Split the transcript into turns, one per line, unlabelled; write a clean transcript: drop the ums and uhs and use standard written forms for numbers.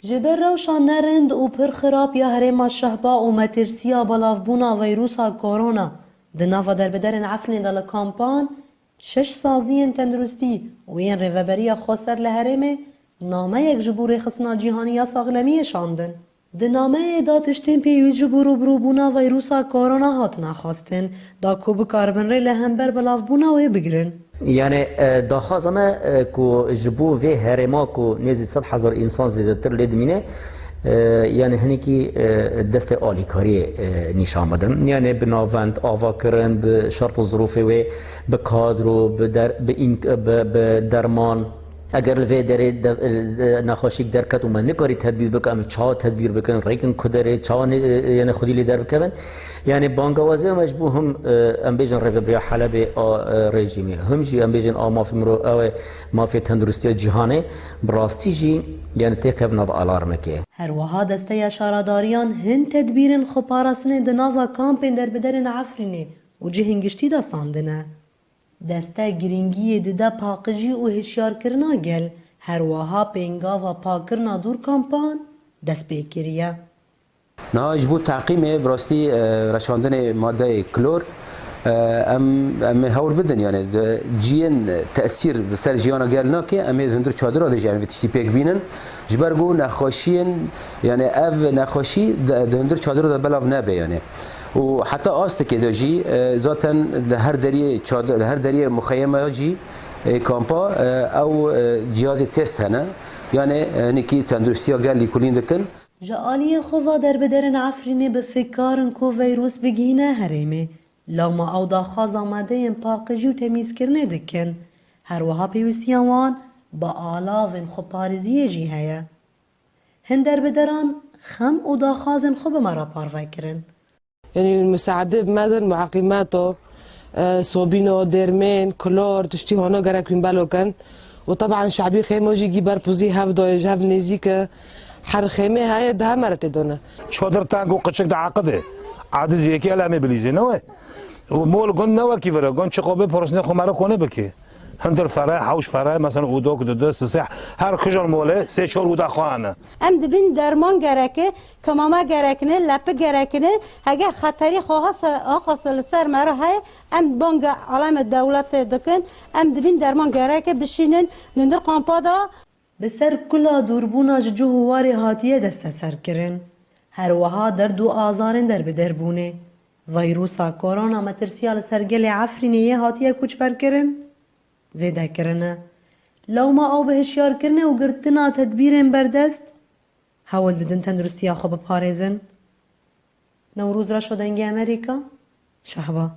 جبر روشان نرند و پر خراب یا هرما شهبا و مترسیا بلافبونا ویروسا کورونا دنافا در بدرن عفرین دل کامپان 6 سازین تندرستی و این ریوبریا خوستر لهرمه نامه یک جبور خصنا جیهانی یا ساغلمی شاندن. د نامه دا تشتین پیویز جبورو بروبونا ویروسا کورونا هات نخواستن دا کو بکاربن ری لهمبر بلافبونا و بگرن.
يعني داخازمه كو جبو في هرما كو نزيد 100,000 انسان زيادتر لدمينه يعني هنيكي دست آلی کاری نشان بدن يعني بناوند آوا کرن به شرط و ظروف و به کادر و به درمان اگر لوی داره نخوشیک درکت و من نکاری تدبیر بکنم چا تدبیر بکن ریکن کدره چا یعنی خودی لیدر بکن یعنی بانگوازه مجبور هم ام بیجن ریوبریا حلب رژیمی هم جی ام بیجن مافی مرو او مافی تندرستی جهانی براستی جی یعنی تکب نو آلارم که
هر وها دسته اشاراداریان هن تدبیرن خپارسنه دناوا کامپین در بدرن عفرینه و جهنگشتی داستاندنه دسته گرینگی دده پاقجی و هشیار کرنا گل هر وها پینگا و پاکرنا دور کامپان دست بیکریه.
نه جبو تعقیم براستی رشاندن ماده کلور ام هول بدن يعني جين تاثير سر جيانا قال ناكي ام هندر چادر اد جام تشتي بيك بينن جبرگو نخاشين يعني اف نخاشي هندر چادر اد بلاو نبه يعني وحتى آست که داجی ذاتاً هر دری مخیمه جی کامپا او جهاز تست هنه یعنی نکی تندرستی ها گلی کلین دکن
جالی خوا در بدرن عفرینه به فکارن کو ویروس بگینه هرمه لما او داخاز آمده این پاقجی و تمیز کرنه دکن هر وها پیوستیان با آلاوین خو پارزیه جی هیا هن در بدران خم او داخازن خو بمرا پارو کرن
يعني المساعدة بمدن معقماته صوبينو ديرمين كلور تشتي هنا جركين بالوكن وطبعا شعبي خيمة جي جبر بوزي هاف دايج هاف نزيك حر خيمة هاي ده مرت دونا
شادر تانگو قشق ده عقده عادز یکی علامه بلیزه نوه و مول گن نوه کی وره گن چقابه پرسنه خمره کنه بکی هندر فرای حوش فرای مثلا اودوک دو سه هر کجا موله سه چهار اودا خانه
ام دبین درمان گرکه کماما گرکنه لپ گرکنه اگر خطری خواهد سر مرا های ام بانگ علم دولت دکن ام دبین درمان گرکه بشینن نندر قامپادا
بسر کلا دوربونا جو هواری هاتیه دست سر کرن هر وها در دو آزارن در بدر بونه ویروسا کورونا مترسیال سرگل عفرینیه هاتیه کچ بر کرن زیده کرنه لو ما او به هشیار کرنه و گرتنا تدبیرین بردست حاول ددن تندرستی خوب پارزن نوروز را شدنگی امریکا شهبا